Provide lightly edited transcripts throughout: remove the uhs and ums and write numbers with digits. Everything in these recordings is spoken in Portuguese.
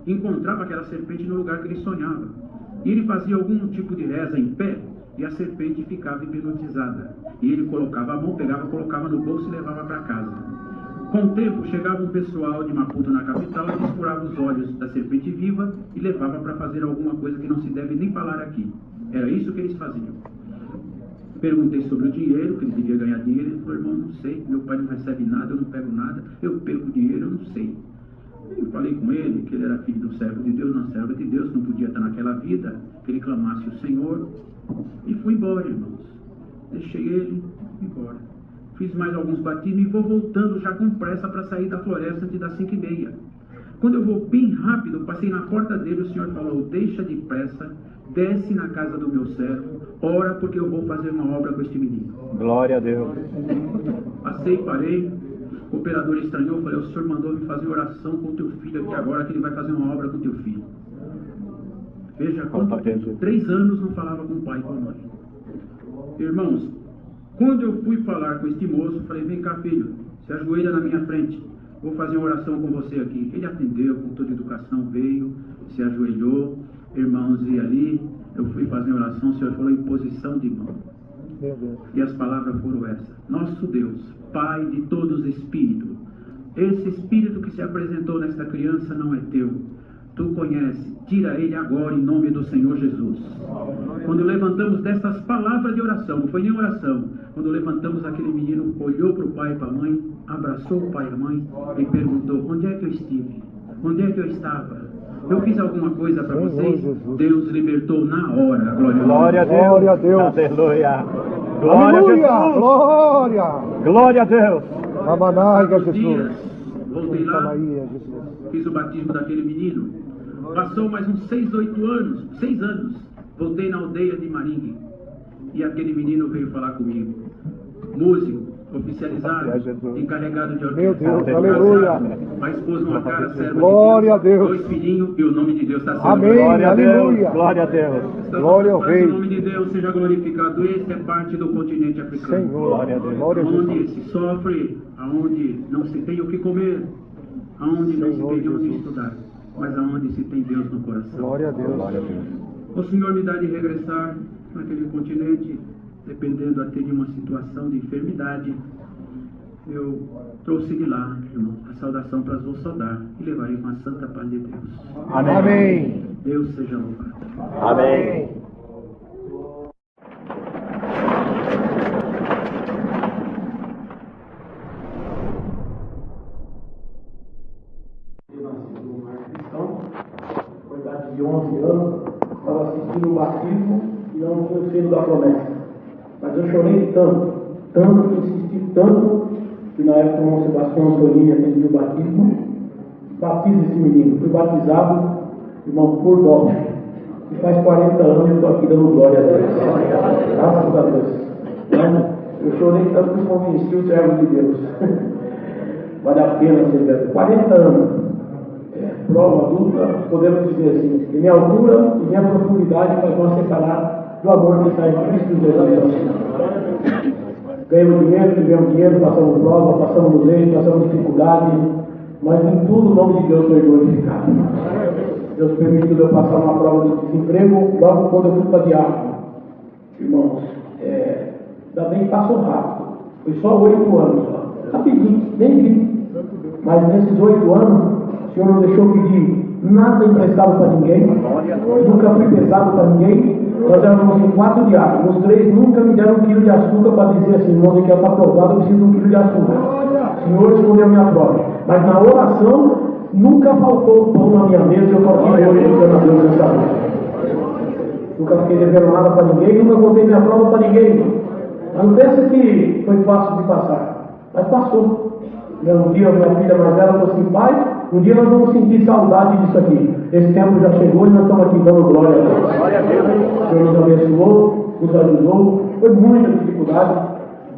encontrava aquela serpente no lugar que ele sonhava. E ele fazia algum tipo de reza em pé, e a serpente ficava hipnotizada. E ele colocava a mão, pegava, colocava no bolso e levava para casa. Com o tempo, chegava um pessoal de Maputo na capital e desfurava os olhos da serpente viva e levava para fazer alguma coisa que não se deve nem falar aqui. Era isso que eles faziam. Perguntei sobre o dinheiro, que ele devia ganhar dinheiro. Ele falou: irmão, não sei, meu pai não recebe nada, eu não pego nada, eu perco dinheiro, eu não sei. Eu falei com ele que ele era filho do servo de Deus, não servo de Deus, não podia estar naquela vida, que ele clamasse o Senhor. E fui embora, irmãos. Deixei ele e fui embora. Fiz mais alguns batismos e vou voltando já com pressa para sair da floresta antes das 5:30. Quando eu vou bem rápido, eu passei na porta dele, o Senhor falou: deixa de pressa, desce na casa do meu servo, ora, porque eu vou fazer uma obra com este menino. Glória a Deus. Passei, parei, o operador estranhou, falei: o Senhor mandou me fazer oração com o teu filho aqui agora, que ele vai fazer uma obra com o teu filho. Veja quanto tempo, 3 anos não falava com o pai e com a mãe. Irmãos, quando eu fui falar com este moço, falei: vem cá, filho, se ajoelha na minha frente, vou fazer uma oração com você aqui. Ele atendeu com toda educação, veio, se ajoelhou, irmãos, e ali eu fui fazer uma oração, o Senhor falou em posição de mão. E as palavras foram essas: nosso Deus, Pai de todos os espíritos, esse espírito que se apresentou nesta criança não é teu. Tu conheces, tira ele agora em nome do Senhor Jesus. Quando levantamos destas palavras de oração, não foi nem oração, quando levantamos, aquele menino olhou para o pai e para a mãe, abraçou o pai e a mãe e perguntou: onde é que eu estive? Onde é que eu estava? Eu fiz alguma coisa para vocês? Deus libertou na hora. Glória a Deus. Glória a Deus. Aleluia. Glória a Jesus. Glória. Glória a Deus. Ramanaiga, Jesus. Voltei lá, fiz o batismo daquele menino. Passou mais uns 6 anos, voltei na aldeia de Maringue. E aquele menino veio falar comigo. Músico, oficializado, encarregado de orquestra. Meu Deus, aleluia. A esposa, uma cara, serva Glória a de Deus, Deus. 2 filhinhos, e o nome de Deus está sendo Amém, Glória a Deus. aleluia. Glória a Deus. Glória ao Rei. O nome de Deus seja glorificado. Este é parte do continente africano. Senhor, Glória a Deus. glória a Onde Deus. se sofre, aonde não se tem o que comer, aonde não se Senhor tem onde Jesus. estudar, mas aonde se tem Deus no coração. Glória a Deus. Glória a Deus. O Senhor me dá de regressar naquele continente, dependendo até de uma situação de enfermidade. Eu trouxe de lá, irmão, a saudação para vos saudar e levarei com a santa paz de Deus. Amém. Amém. Deus seja louvado. Amém. Com idade de 11 anos, estava assistindo o batismo e não tinha o selo da promessa. Mas eu chorei tanto, insisti tanto, que na época o irmão Sebastião Antonini atendeu o batismo. Batiza esse menino. Fui batizado, irmão, por dó. E faz 40 anos eu estou aqui dando glória a Deus. Graças a Deus. Mas eu chorei tanto que convenci o servo de Deus. Vale a pena ser velho. 40 anos. Prova adulta, podemos dizer assim, que nem a altura e nem a profundidade vai nos separar do amor que está em Cristo Jesus. Ganhamos dinheiro, tivemos dinheiro, passamos prova, passamos leite, passamos dificuldade, mas em tudo o nome de Deus foi glorificado. Deus permitiu eu passar uma prova de desemprego logo quando eu fui para diácono. Irmãos, ainda bem que passou rápido, foi só 8 anos, rapidinho, nem vi. Mas nesses 8 anos, o Senhor não deixou pedir nada emprestado para ninguém, nunca fui pesado para ninguém. Nós éramos em 4 diáconos, os 3 nunca me deram 1 quilo de açúcar para dizer assim: irmão, que está aprovado, eu preciso de 1 quilo de açúcar. O Senhor escolheu a minha prova, mas na oração nunca faltou pão na minha mesa. Eu continuei orando a Deus nessa noite. Nunca fiquei devendo nada para ninguém, nunca contei minha prova para ninguém. Mas não pensa que foi fácil de passar, mas passou. Um dia minha filha mais velha falou assim: pai, um dia nós vamos sentir saudade disso aqui. Esse tempo já chegou e nós estamos aqui dando glória a Deus. Glória a Deus. O Senhor nos abençoou, nos ajudou. Foi muita dificuldade,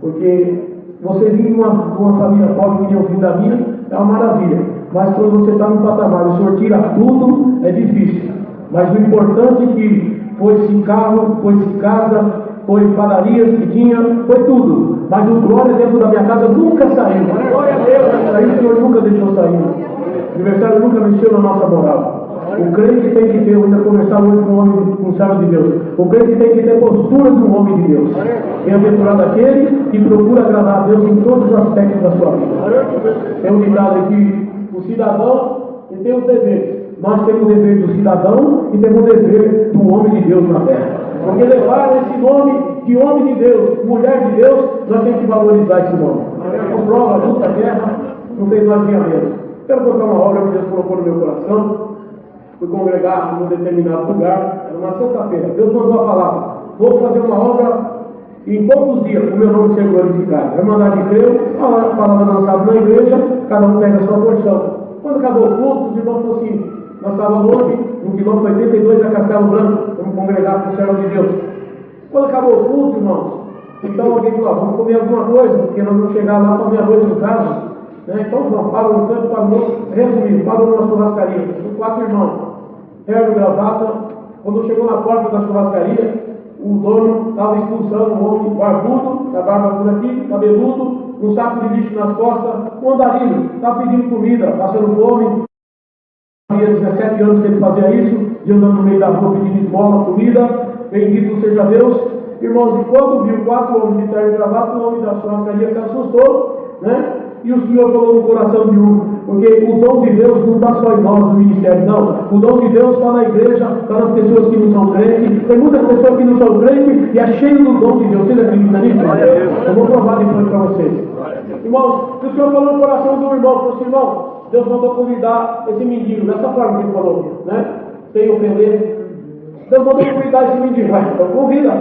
porque você vir de uma família pobre que nem eu vim da minha, é uma maravilha. Mas quando você está no patamar, o Senhor tira tudo, é difícil. Mas o importante é que foi-se carro, foi-se casa, foi padarias que tinha, foi tudo. Mas o glória dentro da minha casa nunca saiu. Glória a Deus, o Senhor nunca deixou sair. O aniversário nunca mexeu na nossa moral. O crente tem que ter, eu ainda conversar hoje com um servo de Deus, o crente tem que ter postura de um homem de Deus. Bem-aventurado aquele que procura agradar a Deus em todos os aspectos da sua vida. Tem um ditado aqui, o cidadão ele tem os deveres. Nós temos o dever do cidadão e temos o dever do homem de Deus na terra. Porque levar esse nome de homem de Deus, mulher de Deus, nós temos que valorizar esse nome. Com prova, luta, guerra, não tem mais menos. Quero contar uma obra que Deus colocou no meu coração. Fui congregar num determinado lugar, era uma sexta-feira. Deus mandou a palavra: vou fazer uma obra em poucos dias, o meu nome ser glorificado. Vai mandar de Deus, a palavra lançada na igreja, cada um pega a sua porção. Quando acabou o culto, os irmãos falaram assim: nós estávamos longe, no quilômetro 82 da Castelo Branco, vamos congregar com o servo de Deus. Quando acabou o culto, irmãos, então alguém falou: vamos comer alguma coisa, porque nós vamos chegar lá para meia-noite no caso. Então vamos, para um canto, para o outro. Resumindo, parou numa churrascaria, com 4 irmãos, terno, gravata. Quando chegou na porta da churrascaria, o dono estava expulsando um homem barbudo, com a barba por aqui, cabeludo, um saco de lixo nas costas, um andarilho, estava pedindo comida, passando fome. Havia 17 anos que ele fazia isso, de andando no meio da rua pedindo esmola, comida. Bendito seja Deus. Irmãos, e quando viu 4 homens de terno e gravata, o homem da churrascaria se assustou, né? E o Senhor falou no coração de um, porque o dom de Deus não está só em nós no ministério, não. O dom de Deus está na igreja, está nas pessoas que não são crentes. Tem muitas pessoas que não são crentes e é cheio do dom de Deus. Vocês acreditam nisso? Eu vou provar depois para vocês. Irmãos, o Senhor falou no coração do irmão, falou assim: irmão, Deus mandou convidar esse mendigo, dessa forma que ele falou, né? Sem ofender. Deus mandou convidar esse mendigo, vai, então convida.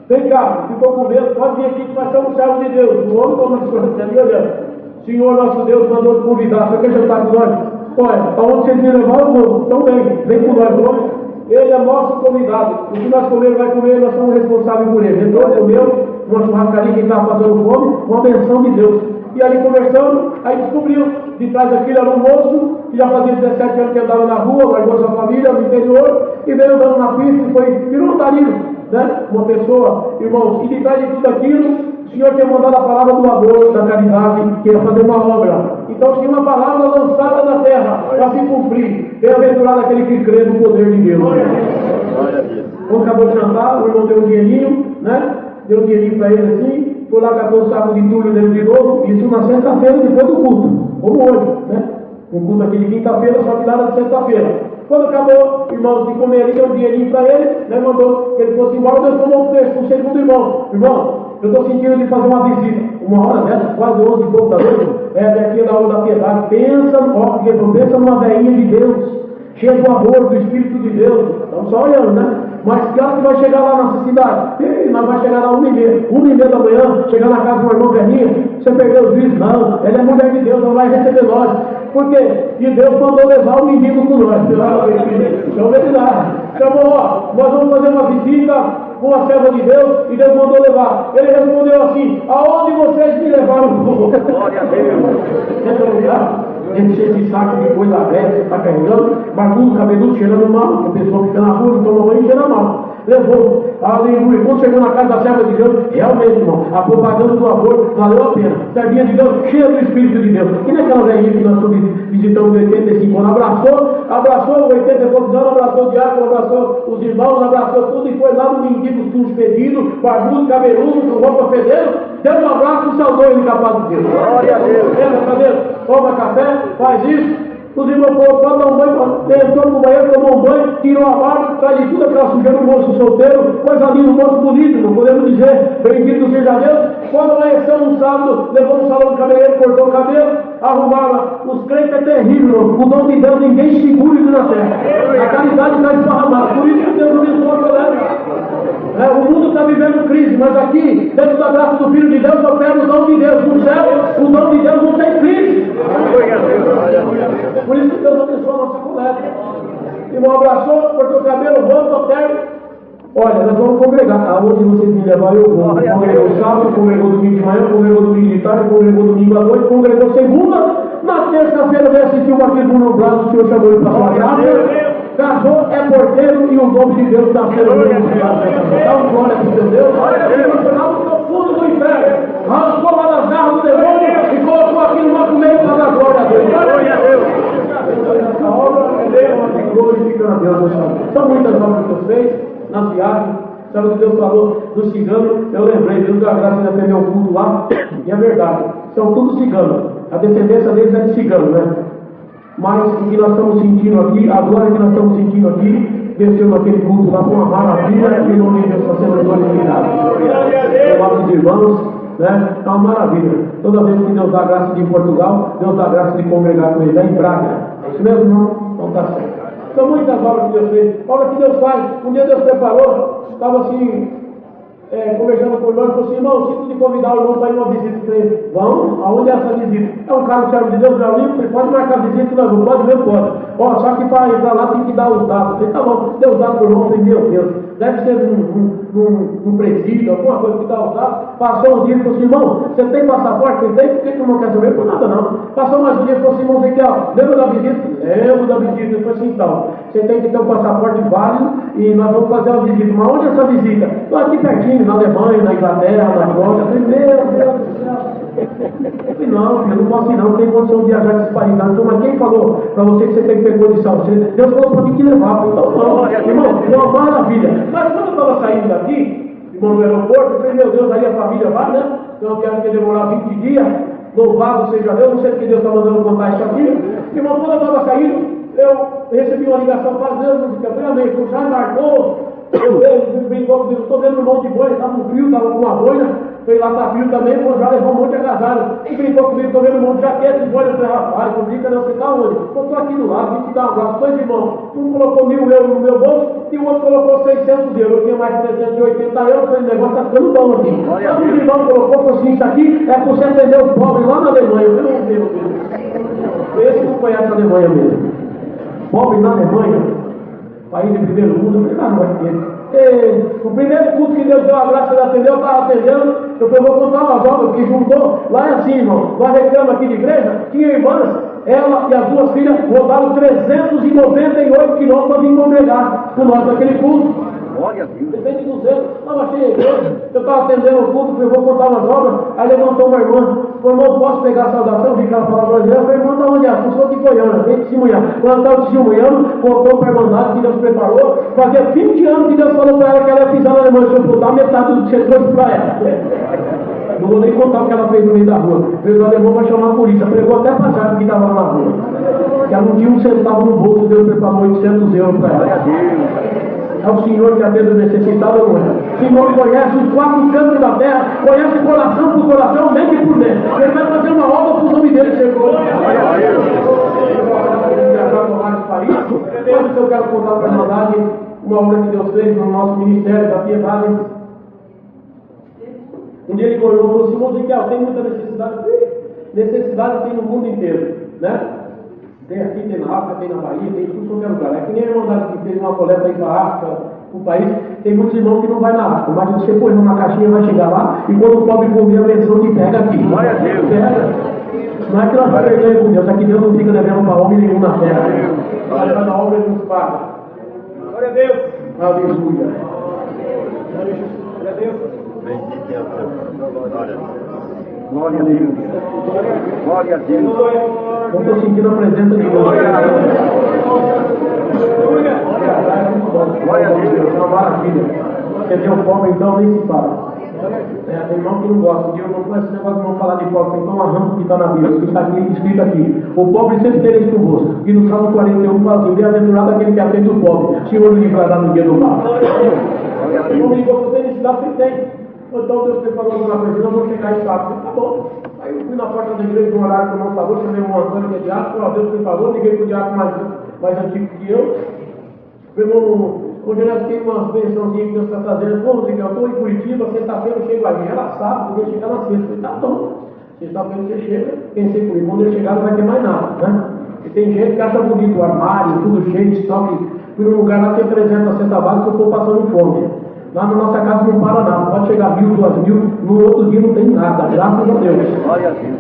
Vem cá, ficou com medo, pode vir aqui que nós somos servos de Deus. O homem como as coisas estão ali olhando. Senhor nosso Deus mandou te convidar, você quer jantar com nós? Olha, aonde vocês me levaram, eu vou. Então vem com nós, vamos. Ele é nosso convidado. O que nós comer, vai comer, nós somos responsáveis por ele. Entrou, comeu, uma churrascaria que estava passando fome, uma benção de Deus. E ali conversando, aí descobriu, de trás daquilo era um moço, que já fazia 17 anos que andava na rua, largou sua família no interior, e veio andando na pista e virou um tarilho, né? Uma pessoa, irmãos, e de trás de tudo aquilo, o Senhor tinha mandado a palavra do amor, da caridade, que ia fazer uma obra. Então tinha uma palavra lançada na terra para se cumprir. Bem-aventurado aquele que crê no poder de Deus. Quando acabou de jantar, o irmão deu um dinheirinho, né? Deu um dinheirinho para ele assim, foi lá, catou um saco de entulho dele de novo, isso na sexta-feira depois do culto, como hoje, né? Um culto aqui de quinta-feira, só que nada de sexta-feira. Quando acabou, irmãos, de comer, ele deu um dinheirinho para ele, né? Mandou que ele fosse embora. Deus tomou o segundo irmão: irmão, eu estou sentindo de fazer uma visita. Uma hora dessa, quase 11 e pouco da noite, daqui da hora da piedade. Pensa numa velhinha de Deus, cheia do amor, do Espírito de Deus. Estamos só olhando, né? Mas que hora que vai chegar lá nessa cidade? Nós vamos chegar lá 1h30. 1h30 da manhã, chegar na casa do irmão velhinho, você perdeu o juízo? Não, ela é mulher de Deus, ela vai receber nós. Por quê? E Deus mandou levar o menino com nós. Então ele lá. Chamou, ó, nós vamos fazer uma visita com a serva de Deus, e Deus mandou levar. Ele respondeu assim: aonde vocês me levaram? Glória a Deus. Encher de saco de coisa velha, você está carregando, barbudo, cabeludo, cheirando mal, porque a pessoa fica na rua, não toma banho e cheira mal. Levou, aleluia. Quando chegou na casa da serva de Deus, realmente, irmão, a propaganda do amor valeu a pena. Servinha de Deus, cheia do Espírito de Deus. E naquela velhinha que nós estamos visitando em 85 anos, abraçou 80 e poucos anos, abraçou o diácono, abraçou os irmãos, abraçou tudo, e foi lá no mendigo sujo, fedido, barbudo, cabeludo, com roupa fedendo, deu um abraço e saudou ele capaz de Deus. Glória a Deus. Cadê? Toma café, faz isso. Os irmãos foram para dar um banho, entrou no banheiro, tomou um banho, tirou a barba, traz de tudo aquela sujeira do moço solteiro, coisa linda, um moço bonito, não podemos dizer, bendito seja Deus. Quando amanheceu no sábado, levou no salão do cabeleireiro, cortou o cabelo, arrumava. Os crentes é terrível, o dom de Deus ninguém segura isso na terra. A caridade está esparramada, por isso que Deus abençoa a galera. O mundo está vivendo crise, mas aqui, dentro da graça do Filho de Deus, opera o dom de Deus. No céu, o dom de Deus não tem crise. Por isso que Deus abençoa a nossa coleta. Irmão abraçou, cortou o cabelo, roupa, terno. Olha, nós vamos congregar. Aonde vocês me levarem, eu vou. Congregou sábado, congregou domingo de manhã, congregou domingo de tarde, congregou domingo à noite, congregou segunda. Na terça-feira veio assistir uma tribo nublado, o Senhor chamou ele para sua casa. Casou, é porteiro e o nome de Deus está sendo glorificado. Dá uma glória para o seu Deus. Lá no profundo do inferno, arrancou lá das garras do demônio e colocou aqui no nosso meio para dar glória a Deus. Glória a Deus. Essa obra é Deus, glorificando a Deus, meu Senhor. São muitas obras que Deus fez nas viagens. Sabe o que Deus falou dos ciganos? Eu lembrei, Deus deu a graça de atender o culto lá, e é verdade, são todos ciganos. A descendência deles é de cigano, né? Mas o que nós estamos sentindo aqui, a glória que nós estamos sentindo aqui, desceu naquele culto lá com uma maravilha, e o nome de Deus está sendo glorificado. Nossos irmãos, né? É uma maravilha. Toda vez que Deus dá graça de ir em Portugal, Deus dá graça de congregar com eles. É em Braga. É isso mesmo, não? Então tá certo. São muitas obras que Deus fez. Olha que Deus faz. Um dia Deus preparou, estava assim, conversando com o irmão, e falou assim: irmão, sinto de convidar o irmão para ir numa visita. Eu falei: vamos? Aonde é essa visita? É um cara que serve de Deus, meu amigo. Você pode marcar a visita? Não, não pode, mesmo pode. Ó, só que para entrar lá tem que dar os dados. Eu falei: tá bom, deu os dados para o irmão. Eu falei: meu Deus, deve ser num presídio, alguma coisa que dá os dados. Passou um dia e falou assim: irmão, você tem passaporte? Você tem? Por que o irmão quer saber? Por nada não. Passou mais um dia e falou assim: irmão, você quer? Lembra da visita? Lembro da visita. Eu falei assim: então, você tem que ter um passaporte válido e nós vamos fazer uma visita. Mas onde é essa visita? Estou aqui pertinho, na Alemanha, na Inglaterra, na França. Eu falei: meu Deus do céu. Eu falei: não, filho, eu não posso ir não, não tem condição de viajar nesses países. Então, mas quem falou para você que você tem que ter condição? Deus falou para mim que levar. Então, não, irmão, é uma maravilha. Mas quando eu estava saindo daqui, no aeroporto, eu falei: meu Deus, aí a família vai, né? Então, uma viagem que ia demorar 20 dias. Louvado seja Deus, não sei porque Deus está mandando contar isso aqui. Irmão, quando eu estava saindo, eu recebi uma ligação para Deus, eu falei: amém, tu já marcou? Eu brincou comigo, estou vendo um monte de boina, estava no frio, estava com uma boina, foi lá tá frio também, já levou um monte de agasalho. E brincou comigo, estou vendo um monte de jaqueta de boina. Eu falei: rapaz, não brinca não, você está onde? Eu estou aqui do lado, vim te dar um abraço. Dois irmãos, um colocou 1.000 euros no meu bolso e o outro colocou 600 euros. Eu tinha mais 380 euros, eu falei: o negócio está ficando bom aqui. Quando o irmão colocou, falou assim: isso aqui é para você atender o pobre lá na Alemanha. Eu falei: meu Deus, esse não conhece a Alemanha mesmo. Pobre na Alemanha, país de primeiro mundo. Eu falei: não vai ter. O primeiro culto que Deus deu a graça de atender, eu estava atendendo. Eu falei: vou contar umas obras que juntou. Lá é assim, irmão, lá reclama aqui de igreja, tinha irmãs, ela e as duas filhas rodaram 398 quilômetros para vir congregar com nós naquele culto. Glória a Deus. 200, não achei a igreja. Eu estava atendendo o culto, falei: vou contar umas obras. Aí levantou uma irmã, falou: irmão, posso pegar a saudação? Vi que ela falava brasileira. Eu falei: irmão, da onde é? Eu sou de Goiânia, vem testemunhar. Quando ela estava testemunhando, voltou para a irmandade que Deus preparou. Fazia 20 anos que Deus falou para ela que ela ia pisar na Alemanha. Eu falei: dá metade do que você trouxe para ela. Não vou nem contar o que ela fez no meio da rua. Fez o alemão, vai chamar a polícia. Pregou até para já que estava lá na rua. Que ela não tinha um centavo no bolso, Deus preparou 800 euros para ela. É o Senhor que atende o necessitado, não é? O Senhor conhece os 4 cantos da terra, conhece coração por coração, mente por dentro. Ele vai fazer uma obra para o nome dele ser glorificado. Viajar para vários países. Mas eu quero contar para a irmandade uma obra que Deus fez no nosso ministério da Piedade. Um dia ele falou assim: Ezequiel, tem muita necessidade. Necessidade tem no mundo inteiro, né? Tem aqui, tem na África, tem na Bahia, tem em tudo qualquer lugar. É que nem a irmandade que fez uma coleta aí para a África, o país. Tem muitos irmãos que não vai na África, mas você põe numa caixinha, vai chegar lá, e quando o pobre comer a benção que pega aqui. Glória a Deus. Pega. Não é que nós vamos perder com Deus, é que Deus não fica devendo para homem nenhum na terra. Vai na obra e nos paga. Glória a Deus. Aleluia. Glória a Deus. Glória a Deus. Glória a Deus. Eu estou sentindo a presença de Deus. Glória a Deus. É uma maravilha. Quer dizer, o pobre então nem se fala. Tem irmão que não gosta. Eu não conheço esse negócio de não falar de pobre, então arranca o que está na Bíblia. O que está aqui, escrito aqui: o pobre sempre terá isso convosco. E no Salmo 41 fala assim: bem-aventurado aquele que atende o pobre, o Senhor lhe livrará no dia do mal. Não me ligou para felicidade que tem. Então Deus preparou alguma coisa, não vou chegar em sábado. Tá bom. Aí eu fui na porta da igreja, no horário que eu não falou, chamei um Antônio que é diácono, Deus preparou, liguei para o diácono mais antigo que eu. Hoje nós temos uma pensãozinha que Deus está trazendo. Pô, eu estou em Curitiba, sexta-feira eu chego aí. Era sábado, eu ia chegar na sexta. Eu falei: tá bom. Sexta-feira você chega, pensei comigo, quando eu chegar não vai ter mais nada, né? E tem gente que acha bonito o armário, tudo cheio de estoque. Fui num lugar lá que tem 300 centavos que eu estou passando fome. Lá na nossa casa não para nada, pode chegar 1.000, 2.000, no outro dia não tem nada, graças a Deus. Glória a Deus.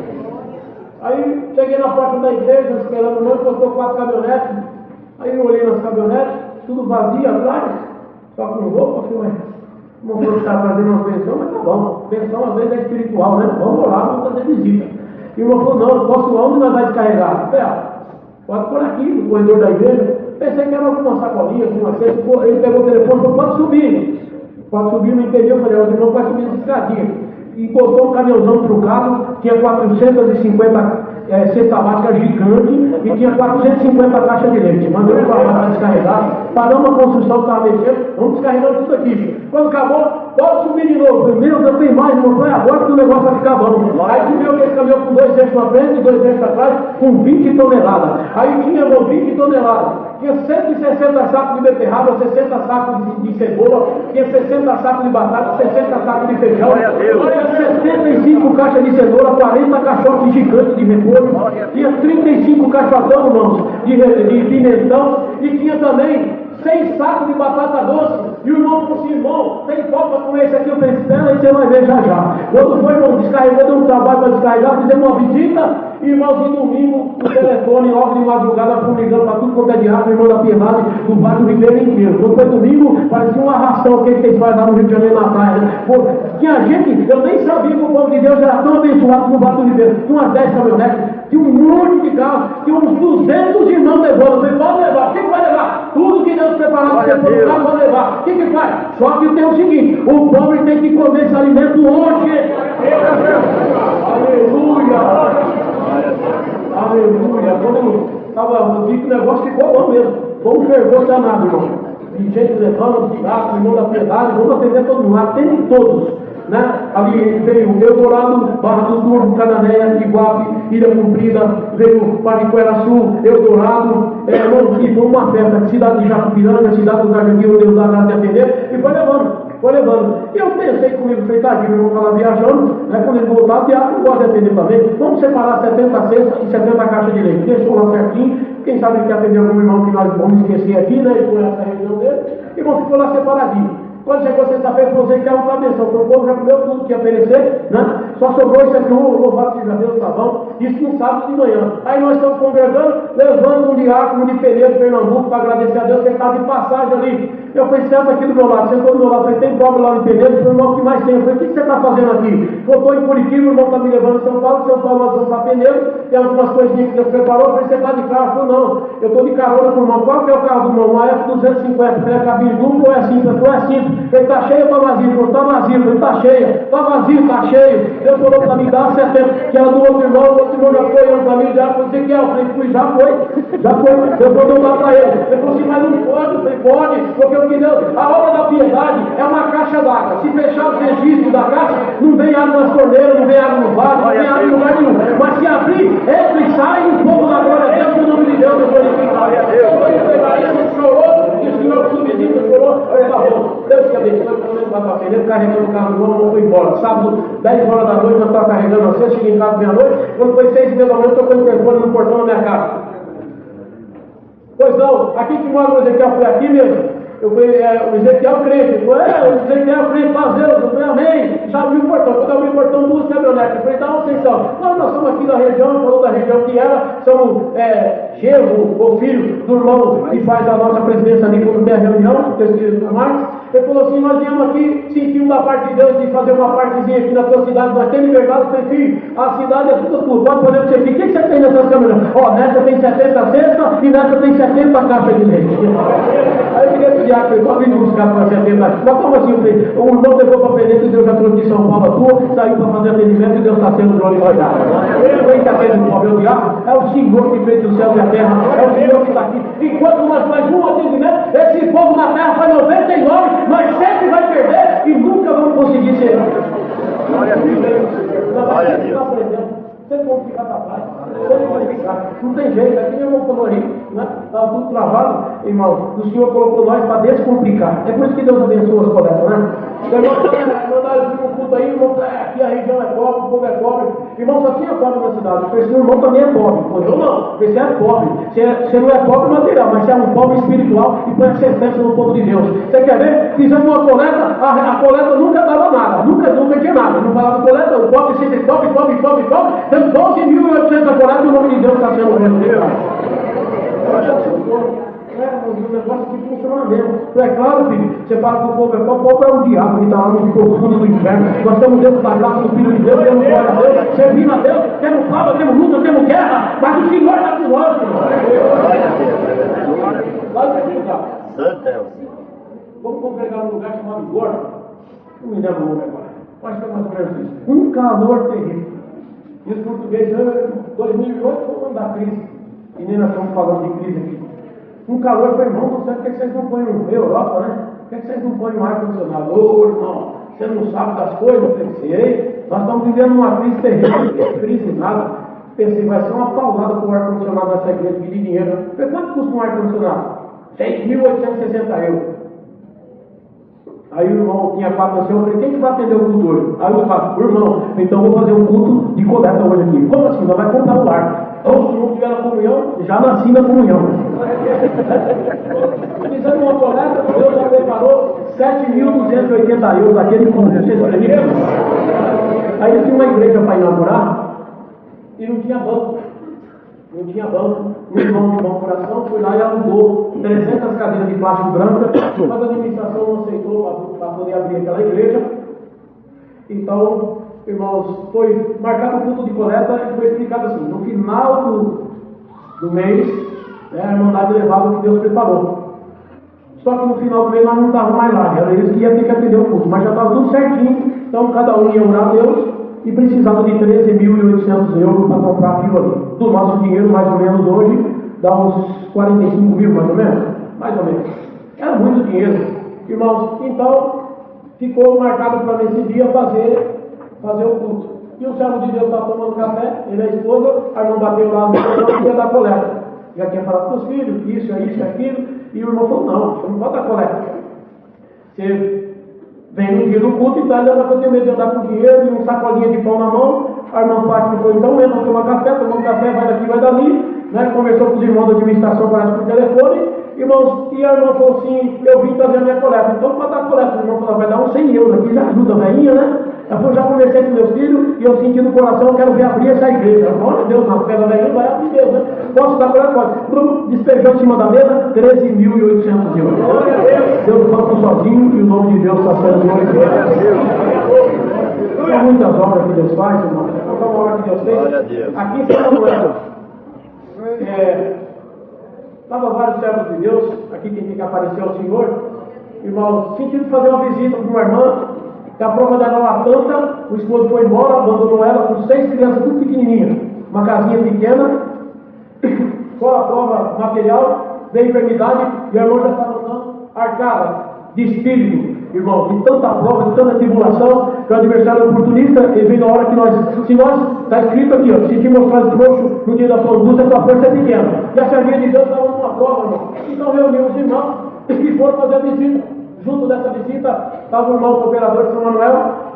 Aí cheguei na porta da igreja, esperando o noivo, postou 4 caminhonetes. Aí eu olhei nas caminhonetes, tudo vazio atrás, só com roupa. Falei: não vou ficar fazendo uma pensão, mas tá bom. Pensão às vezes é espiritual, né? Vamos lá, vamos fazer visita. E o irmão falou: não, eu posso ir onde nós vai descarregar? Eu falei: pode por aqui, no corredor da igreja. Pensei que era alguma sacolinha, alguma coisa. Ele pegou o telefone e falou, pode subir. Pode subir, não entendeu. Eu falei, o irmão vai subir essa escadinha. E botou um caminhãozão trucado, tinha 450 cesta básica gigante e tinha 450 caixas de leite. Mandou ele para descarregar, paramos a construção que estava mexendo, vamos descarregando tudo aqui. Quando acabou, pode subir de novo. Meu Deus, tem mais, não foi agora que o negócio vai ficar bom. Aí subiu aquele caminhão com 2 eixos na frente e 2 eixos atrás, com 20 toneladas. Aí tinha 20 toneladas. Tinha 160 sacos de beterraba, 60 sacos de cebola, tinha 60 sacos de batata, 60 sacos de feijão, tinha 75 caixas de cenoura, 40 caixotes gigantes de repolho, tinha 35 caixotão, irmãos, de pimentão, e tinha também 6 sacos de batata doce. E o irmão falou assim, irmão, tem falta com esse aqui? Eu falei, espera aí, você vai ver já já. Quando foi, irmão, descarregou, deu um trabalho para descarregar, fizemos uma visita, e irmãozinho, domingo, o telefone, logo de madrugada, fui ligando para tudo quanto é diabo, irmão da Piedade, do bairro Ribeiro inteiro. Quando foi domingo, parecia uma ração que eles fazem lá no Rio de Janeiro na praia. Né? Pô, tinha gente, eu nem sabia que o povo de Deus era tão abençoado como o bairro do Ribeiro. Tinha umas 10 caminhonetes, tinha um monte de carros, tinha uns 200 irmãos levando. Eu falei, pode levar, o que vai levar? Tudo que Deus preparou para você for carro, pode levar. O que faz? Só que tem o seguinte, o pobre tem que comer esse alimento hoje. Aleluia! Aleluia! Eu vi que o negócio ficou bom mesmo. Foi um fervor danado, irmão. De gente levando, de braço, irmão da Piedade, vamos atender todo mundo, atende todos. Né? Ali veio Eldorado, Barra do Turvo, Cananéia, Iguape, Ilha Comprida, veio Pariquera-Sul, Eldorado, e foi uma festa, cidade de Jacupiranga, cidade do Jardim, onde Deus dá graça de atender, e foi levando. E eu pensei comigo, falei, tadinho, eu vou falar viajando, né? Quando ele voltar, o teatro não gosta de atender também, vamos separar 70 cestas e 70 caixas de leite, deixou lá certinho, quem sabe ele quer atender algum irmão que nós vamos esquecer aqui, né? Ele conhece a região dele, e vamos ficou lá separadinho. Quando chegou sexta-feira, você quer uma benção, o povo já comeu tudo que ia oferecer, né? Só sobrou isso aqui, louvado seja Deus, tá bom? Isso no sábado de manhã. Aí nós estamos congregando, levando um diácono de Peneiro, Pernambuco, para agradecer a Deus, que ele estava de passagem ali. Eu falei, senta aqui do meu lado, sentou do meu lado, falei, tem pobre lá em Peneiro? Eu falei, irmão, o que mais tem? Eu falei, o que você está fazendo aqui? Eu estou em Curitiba, o irmão está me levando em São Paulo nós vamos para Peneiro, tem algumas coisinhas que Deus preparou. Eu falei, você está de carro? Eu falei, não, eu estou de carona com o irmão. Qual que é o carro do irmão? Uma F250, é cabine dupla ou é simples? Eu falei, é simples. Ele está cheio ou está vazio? Ele falou, está vazio. Eu falei, está cheio. Está vazio, está cheio. Deus falou para mim, dá 70, que era do outro irmão, o outro irmão já foi, eu para mim, já foi, você quer? Eu falei, fui, já foi. Eu vou dar para ele. Ele falou assim, mas não pode. Eu falei, pode, porque eu queria. A obra da piedade é uma caixa d'água. Se fechar os registros da caixa, não vem água nas torneiras, não vem água no vaso, não vem água em lugar nenhum. Mas se abrir, entra e sai, e o povo da glória a Deus, no nome de Deus, eu glorificar. Ele chorou, e o senhor subsídio chorou, Deus que abençoe, quando ele vai para Peneiro, carregando o carro do irmão, não foi embora. Sábado, 10 horas da noite, eu estava carregando a cesta, cheguei em casa meia-noite, quando foi 6h30 da manhã, eu tocando o telefone no portão da minha casa. Pois não, aqui que mora o Ezequiel foi aqui mesmo. Eu falei, o Ezequiel crente. Ele falou, o Ezequiel crente, faz Deus. Eu falei, amém. Já abriu o portão. Quando eu abri o portão, 2 caminhonetes. Eu falei, dá uma atenção. Nós somos aqui da região, falou da região que era, somos genro ou filho do irmão que faz a nossa presidência ali quando tem a reunião, do Marcos. Ele falou assim, nós viemos aqui, sentimos da parte de Deus de fazer uma partezinha aqui na tua cidade, nós temos liberdade. Eu falei, filho, a cidade é tudo tua, pode poder ser aqui. O que você tem nessas caminhonetas? Nessa tem 70 cestas e nessa tem 70 caixas de leite. Aí eu queria pedir a pessoa, vim buscar para 70. Mas como assim? O irmão levou para Peneiro, Deus já trouxe de São Paulo a tua, saiu para fazer atendimento e Deus está sendo glorificado. Quem está tendo o meu diabo é o Senhor que fez o céu e a terra, é o Senhor que está aqui. Enquanto nós fazemos um atendimento, esse povo na terra faz 99, nós sempre vai perder e nunca vamos conseguir ser. Glória a Deus. Glória a Deus. Sempre vamos ficar para trás. Sempre vamos ficar. Não tem jeito, aqui meu irmão falou aí, né? Estava tudo travado, irmão. O Senhor colocou nós para descomplicar. É por isso que Deus abençoa as coletas, né? Mandaram um culto aí, irmão, aqui a região é pobre, o povo é pobre. Irmão, só tinha pobre na cidade. Eu pensei, o irmão também é pobre. Pois eu não, porque você é pobre. Você não é pobre material, mas você é um pobre espiritual e põe a sentença no povo de Deus. Você quer ver? Fizemos uma coleta, a coleta nunca dava nada, nunca tinha nada. Não falava coleta, o pobre sempre pobre, temos 12.800 a coleta e o nome de Deus está sendo realizado. O negócio que funciona mesmo. É claro, filho, você fala que o povo é o diabo que está lá no profundo do inferno. Nós estamos dentro da graça do Filho de Deus, temos glória a Deus, servindo a Deus, temos fala, temos luta, temos guerra, mas o Senhor está com nós, Lá em Portugal. Santo é o Senhor. Vamos congregar num lugar chamado Gordo. Não me lembro o nome agora. Acho que é mais ou menos isso. Um calor terrível. E os portugueses, em 2008, foi quando da crise. E nem nós estamos falando de crise aqui. Um calor, eu falei, irmão, não sei por que vocês não põem no Europa, né? Por que vocês não põem no ar-condicionado? Ô, irmão, você não sabe das coisas? Eu pensei, nós estamos vivendo uma crise terrível. Não crise nada. Pensei, vai ser uma paulada com o ar-condicionado nessa igreja, pedir dinheiro. Eu falei, quanto custa um ar-condicionado? 6.860 euros. Aí o irmão tinha quatro assim, eu falei, quem que vai atender o culto hoje? Aí os quatro, irmão, então vou fazer um culto de coleta hoje aqui. Como assim? Nós vai comprar o ar. Então, se não tiver na comunhão, já nasci na comunhão. Fizemos uma coleta, Deus já preparou 7.280 euros daquele culto. Aí tinha uma igreja para inaugurar e não tinha banco. Não tinha banco, um irmão de bom coração foi lá e alugou 300 cadeiras de plástico branca, mas a administração não aceitou para poder abrir aquela igreja. Então, irmãos, foi marcado o culto de coleta e foi explicado assim: no final do mês, a Irmandade levava o que Deus preparou. Só que no final do mês nós não estávamos mais lá, era eles que iam ter que atender o culto, mas já estava tudo certinho, então cada um ia orar a Deus. E precisava de 13.800 euros para comprar aquilo ali. Do nosso dinheiro, mais ou menos hoje, dá uns 45 mil, mais ou menos. Mais ou menos. Era muito dinheiro. Irmãos, então, ficou marcado para nesse dia fazer o culto. E o servo de Deus estava tomando café, ele e a esposa, a irmã bateu lá no chão e ia dar coleta. Já tinha falado com os filhos, isso, aquilo. E o irmão falou, não, você não pode dar coleta. Você vem no dia do culto e tal, ela vai ter medo de andar com dinheiro e um sacolinha de pão na mão. A irmã Fátima foi, então entra, toma café, tomando café, vai daqui, vai dali, né? Conversou com os irmãos da administração, parece por telefone, irmãos, e a irmã falou assim, eu vim trazer a minha coleta, então para dar coleta, o irmão falou, vai dar uns 100 euros aqui, já ajuda a velhinha, né? Ela falou, já conversei com meus filhos e eu senti no coração, eu quero ver abrir essa igreja. Glória a Deus, na fé da velhinha, vai abrir Deus, né? Posso dar coleta? Pode. O grupo despejou em cima da mesa, 13.800 euros. Glória a Deus. Deus toca sozinho e o nome de Deus está sendo glorificado. São muitas obras que Deus faz, irmão. Qual é a obra que Deus fez? Aqui em São Manuel, estava vários servos de Deus, aqui quem tem que aparecer é o Senhor, irmão, sentindo fazer uma visita para uma irmã, que a prova dela era tanta, o esposo foi embora, abandonou ela com 6 crianças tudo pequenininhas, uma casinha pequena, só a prova material, veio enfermidade, e a irmã já estava tão arcada de espírito, irmão, de tanta prova, de tanta tribulação, que o adversário oportunista, ele vem na hora que se nós, está escrito aqui, ó, se te mostrar frouxo no dia da sua angústia, a tua força é pequena. E a servinha de Deus estava numa prova, irmão. Então reuniu os irmãos e foram fazer a visita. Junto dessa visita, estava o irmão cooperador de São Manuel,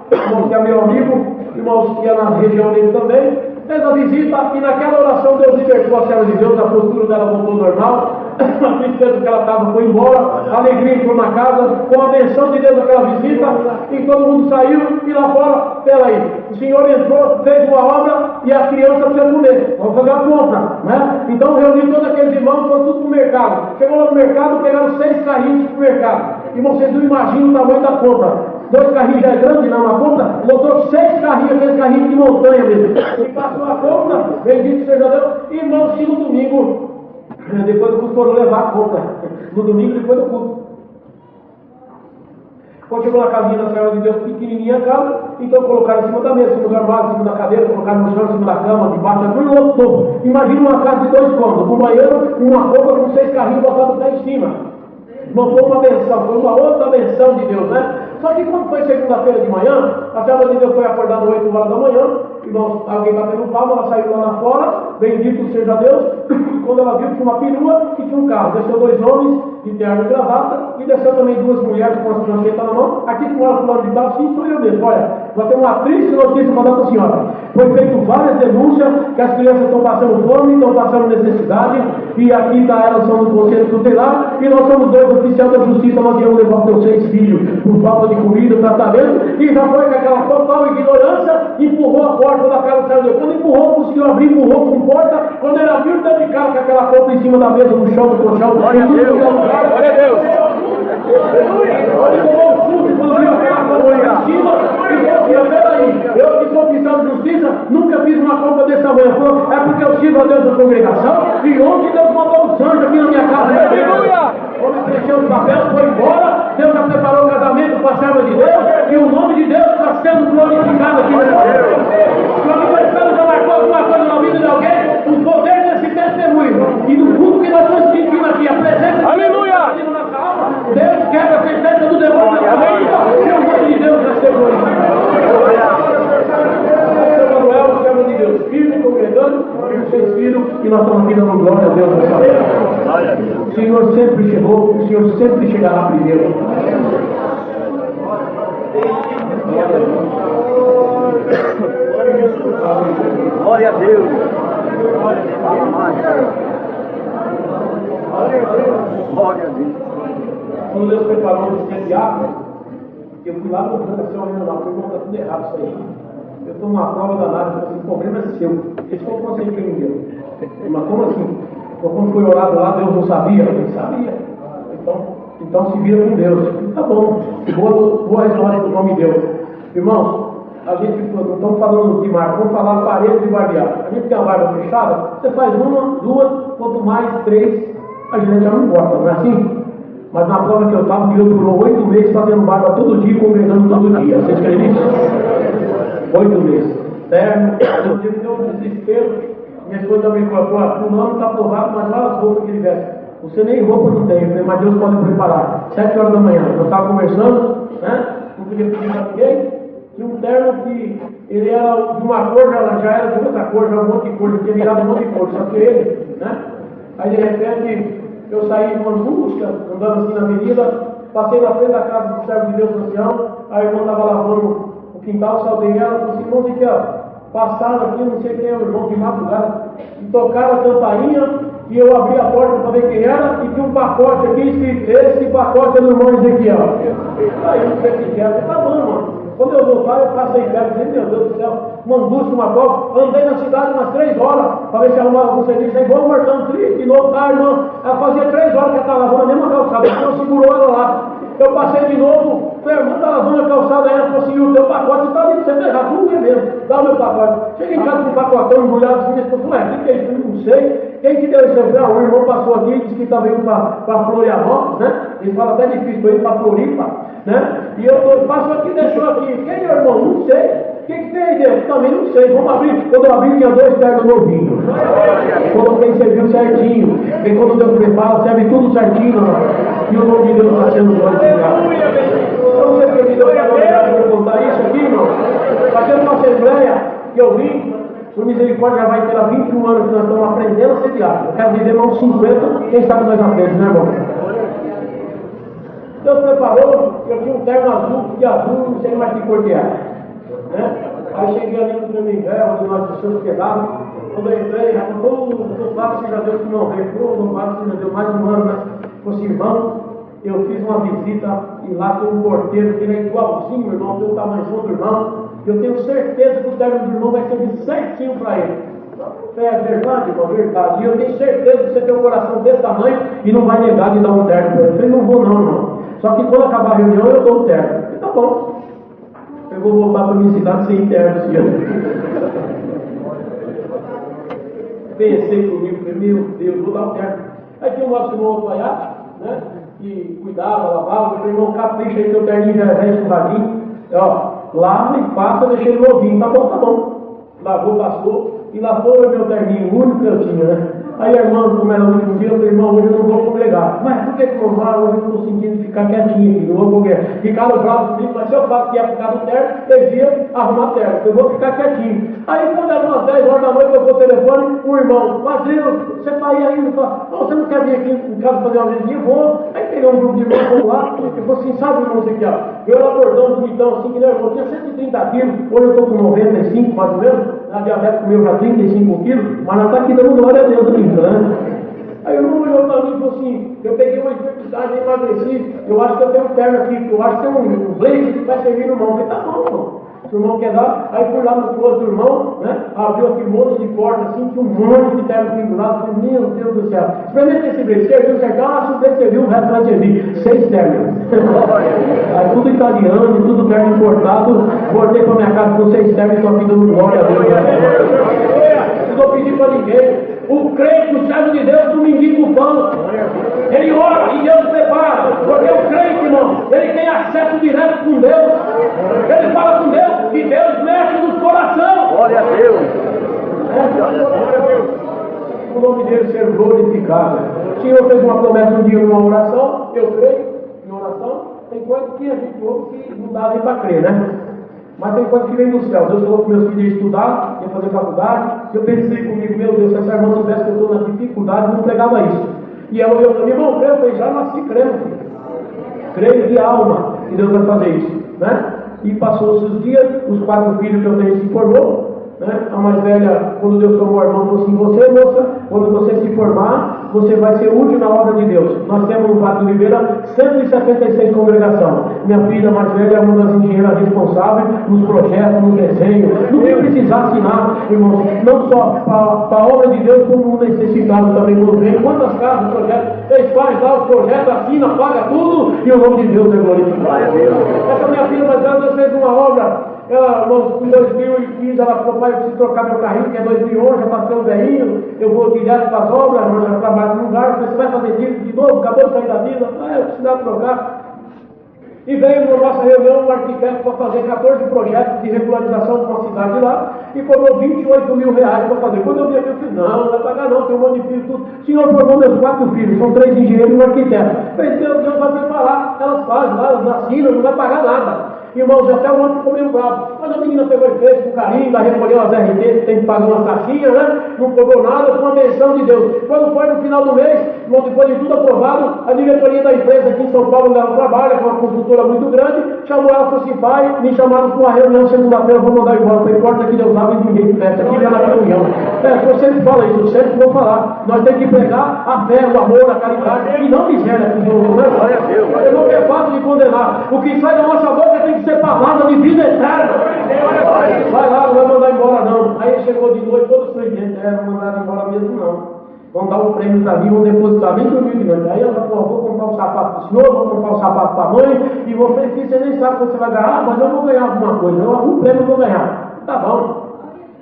irmão que é meu amigo, irmão que ia na região dele também. Fez a visita e naquela oração Deus libertou a serva de Deus, a postura dela voltou normal, a tristeza que ela estava foi embora, a alegria entrou na casa, com a benção de Deus naquela visita, e todo mundo saiu e lá fora, peraí, o Senhor entrou, fez uma obra e a criança precisa comer, vamos fazer a compra, né? Então reuniu todos aqueles irmãos, foram tudo para o mercado, chegou lá no mercado, pegaram 6 carrinhos para o mercado, e vocês não imaginam o tamanho da compra. 2 carrinhos já é grande, não, uma compra, botou 6 carrinhos, aqueles carrinhos de montanha mesmo. E passou a compra, bendito seja Deus, e irmãos, e no domingo, depois do culto foram levar a compra. No domingo, depois do culto. Quando chegou na casinha da serva de Deus, pequenininha a casa, então colocaram em cima da mesa, em cima do armário, em cima da cadeira, colocaram no chão, em cima da cama, debaixo, tudo no outro topo. Imagina uma casa de 2 cômodos, um banheiro, uma compra com 6 carrinhos botados até em cima. Não foi uma benção, foi uma outra benção de Deus, né? Só que quando foi segunda-feira de manhã, a serva de Deus foi acordar às 8 horas da manhã, irmãos, alguém batendo palma, ela saiu lá na fora, bendito seja Deus, e quando ela viu que tinha uma perua e tinha um carro, desceu 2 homens de terno e gravata, e desceu também 2 mulheres com as pranchetas na mão, aqui que mora fulano de tal, sim, sou eu mesmo, olha, nós temos uma triste notícia para dar para a senhora, foi feito várias denúncias, que as crianças estão passando fome, estão passando necessidade, e aqui está elas, são do conselho tutelar, e nós somos 2 oficiais da justiça, nós íamos levar os teus 6 filhos, por falta de comida, tratamento, e já foi com aquela total ignorância, empurrou a porta da casa do Senhor. Quando empurrou, conseguiu abrir, empurrou com porta, quando ele abriu, deu de cara com aquela compra em cima da mesa, no chão, do colchão. Glória a Deus! Glória a Deus! Ele tomou um susto quando viu aquela compra em cima, e falou, peraí, eu que sou oficial de justiça, nunca fiz uma compra desse tamanho. Falou, é porque eu sirvo a Deus da congregação, e ontem Deus mandou um anjo aqui na minha casa. Aleluia! homem preencheu os papéis, foi embora, Deus já preparou o casamento para a serva de Deus, e o nome de Deus está sendo glorificado aqui nessa noite. Se o aniversário já marcou alguma coisa na vida de alguém, o poder desse testemunho, e no culto que nós estamos sentindo aqui, a presença de Deus na nossa alma, Deus quebra a sentença do demônio da nossa vida, e o nome de Deus vai ser glorificado. Manuel, servo de Deus, firme, congregando, e vocês viram que nós estamos aqui dando glória a Deus nessa vida. O Senhor sempre chegou, o Senhor sempre chegará primeiro. Glória a Deus. Glória a Deus. Quando Deus preparou o diácono, eu fui lá no canto, assim, olhando lá, falei, irmão, está tudo errado isso aí. Eu estou numa prova danada, eu falei assim, o problema é seu. Esse foi o conselho que ele me deu. Mas como assim? Então, quando foi orado lá, Deus não sabia? Ele sabia. Então se vira com Deus. Tá bom, boa história do nome de Deus. Irmãos, a gente não estamos falando de marca, vamos falar parede de barbear. A gente tem a barba fechada, você faz uma, duas, quanto mais, três, a gente já não importa, não é assim? Mas na prova que eu estava, Deus durou 8 meses fazendo barba todo dia, congregando todo dia. Vocês querem isso? 8 meses. Certo? Eu tive um desespero. Minha esposa também falou, o nome está aprovado, mas olha as roupas que ele veste. Você nem roupa não tem, eu falei, mas Deus pode preparar. 7 horas da manhã, eu estava conversando, né? Não podia pedir para ninguém. Tinha um terno que ele era de uma cor, já era de outra cor, já um monte de cor, já tinha virado um monte de cor, só que ele, né? Aí de repente eu saí de uma angústia, andando assim na avenida, passei na frente da casa do servo de Deus ancião, a irmã estava lavando o quintal, saltei ela, falei assim, irmão, de que passaram aqui, não sei quem é o irmão de madrugada, e tocaram a campainha, e eu abri a porta para ver quem era, e tinha um pacote aqui escrito, esse pacote é do irmão Ezequiel. Aí eu não sei o que era, tá bom, mano. Quando eu voltar, eu passei perto, falei, meu Deus do céu, uma angústia, uma copa, andei na cidade umas 3 horas, para ver se arrumava algum serviço, aí igual o Martão triste, de novo, tá, irmã, ela fazia 3 horas que ela estava lavando a mesma calçada, então segurou ela lá. Eu passei de novo, falei, irmã, tá lavando a calçada, ela falou assim, o teu pacote está ali, você vai errar, tudo é mesmo, dá o meu pacote. Cheguei em casa com um pacotão embrulhado assim, eu falei, o que é isso? Eu não sei. Quem que deu isso? O irmão passou aqui e disse que estava indo para Florianópolis, né? Ele fala até difícil, para ir para Floripa, né? E eu passou aqui, deixou aqui. Quem é, irmão? Não sei. O que tem aí dentro? Também não sei. Vamos abrir. Quando eu abri, tinha 2 ternos novinhos. Coloquei, serviu certinho. Porque quando Deus prepara, serve tudo certinho. E o nome de Deus está sendo glorificado. Eu não sei porque Deus vai contar isso aqui, irmão. Fazendo uma assembleia que eu vim. O Misericórdia já vai ter há 21 anos que nós estamos aprendendo a ser diácono. Eu quero viver mais 50, quem sabe nós aprendemos, né, irmão? Deus preparou, eu tinha um terno azul, de azul, não sei mais que cor que era. Né? Aí cheguei ali no Tremembé, onde nós estamos quedados. Quando eu entrei, já falou, louvado seja Deus que não veio, louvado seja Deus, mais um ano, né? Fosse irmão, eu fiz uma visita e lá tem um porteiro que ele é igualzinho, irmão, tem o tamanho do irmão. Eu tenho certeza que o terno do irmão vai servir certinho para ele. É verdade, irmão, verdade. E eu tenho certeza que você tem um coração desse tamanho e não vai negar de dar um terno para ele. Eu falei, não vou não, irmão. Só que quando acabar a reunião eu dou o terno. Eu falei, tá bom. Eu vou voltar para a minha cidade sem terno esse ano. Pensei comigo, falei, meu Deus, vou dar o terno. Aí tinha um nosso irmão alfaiate, né? Que cuidava, lavava. Eu falei, irmão, capricha aí, teu terninho já é velho, escovadinho. Ó. Lava e passa, deixei ele novinho, tá bom. Lavou, passou, e lavou o meu terninho, o único que eu tinha, né? Aí a irmã, como era o último dia, eu falei, irmão, hoje eu não vou congregar. Mas por que não vai? Hoje eu estou sentindo ficar quietinho aqui, não vou congregar. Ficaram bravos comigo, mas se eu falo que ia ficar no terno, eles iam arrumar terno, eu vou ficar quietinho. Aí quando era umas 10 horas da noite, eu vou o telefone, o irmão, Fazendo, você está aí ainda? Não, você não quer vir aqui em casa fazer uma visitinha? Vou. Aí peguei um grupo de irmãos, vamos lá, eu falei assim, sabe, irmão, você aqui, ó, eu era gordão, bonitão, assim, que nem eu tinha 130 quilos, hoje eu estou com 95, mais ou menos, na diabetes comeu já 35 quilos, mas não está aqui dando glória a Deus ainda, né? Aí o irmão olhou para mim e falou assim, eu peguei uma enfermidade, emagreci, eu acho que eu tenho um terno aqui, eu acho que tem um blazer que vai servir no irmão. Eu falei, tá bom, irmão. Se o irmão quer dar, aí fui lá no closet do irmão, né? Abriu aqui um monte de porta assim, tinha um monte de terno pendurado. Falei, meu Deus do céu, experimente esse blazer, serviu certo? Ah, se o blazer serviu, o resto vai servir. 6 ternos. Aí tudo italiano, tudo terno importado. Voltei para minha casa com 6 ternos e estou aqui dando glória a Deus. Não vou pedir para ninguém. O crente, o servo de Deus, não mendiga o pão. Ele ora e Deus prepara. Porque o crente, irmão, ele tem acesso direto com Deus. Ele fala com Deus e Deus mexe nos corações. Glória a Deus. Glória a Deus. O nome dele ser glorificado. O Senhor fez uma promessa um dia numa oração, eu creio em oração. Tem coisa que a gente ouve que não dá nem para crer, né? Mas tem coisa que vem do céu. Deus falou que meus filhos iam estudar, iam fazer faculdade. Eu pensei comigo, meu Deus, se essa irmã soubesse que eu estou na dificuldade, não pregava isso. E eu falei, irmão, eu falei, já nasci crendo, filho. Creio de alma que Deus vai fazer isso, né? E passou-se os dias, os 4 filhos que eu tenho se formou, né? A mais velha, quando Deus tomou a irmã, falou assim, você, moça, quando você se formar, você vai ser útil na obra de Deus. Nós temos no Vale do Ribeira 176 congregações. Minha filha mais velha é uma das engenheiras responsáveis nos projetos, nos desenhos. Não tem precisar assinar, irmãos, não só para a obra de Deus, como um necessitado também quando vem. Quantas casas, projetos, eles fazem lá os projetos, assina, paga tudo, e o nome de Deus é glorificado. Essa minha filha mais velha fez uma obra. Ela, em 2015, ela falou, pai, eu preciso trocar meu carrinho, que é 2011, já passei um velhinho, eu vou direto para as obras, eu já trabalho no lugar, eu falei, você vai fazer isso de novo, acabou de sair da vida, eu preciso trocar. E veio na nossa reunião um arquiteto para fazer 14 projetos de regularização de uma cidade lá, e cobrou 28 mil reais para fazer. Quando eu vi aqui, eu falei, não vai pagar não, tem um monte de filhos, tudo. O senhor formou meus 4 filhos, são 3 engenheiros e um arquiteto. Eu falei, Deus vai preparar, elas fazem lá, elas assinam, não vai pagar nada. Irmãos, até o outro ficou meio bravo. Mas a menina pegou e fez com carinho, vai recolher umas RT, tem que pagar umas caixinhas, né? Não cobrou nada, foi uma benção de Deus. Quando foi no final do mês, irmão, depois de tudo aprovado, a diretoria da empresa aqui em São Paulo, onde ela trabalha, com uma construtora muito grande, chamou ela e falou assim, pai, me chamaram para uma reunião segunda-feira, eu vou mandar embora. Foi porta que Deus abre e ninguém fecha. Aqui vem na reunião. Eu sempre falo isso, eu sempre vou falar. Nós temos que pregar a fé, o amor, a caridade, e não miséria. Eu não é fácil de condenar. O que sai da nossa boca tem que ser palavra de vida eterna. Vai lá, não vai mandar embora não. Aí ele chegou de noite, todos presentes, não mandaram embora mesmo não. Vão dar um prêmio para mim, vão depositar nem dormir de noite. Aí ela falou, vou comprar um sapato para o senhor, vou comprar um sapato para a mãe, e você nem sabe quando você vai ganhar, mas eu vou ganhar alguma coisa, algum prêmio eu vou ganhar. Tá bom.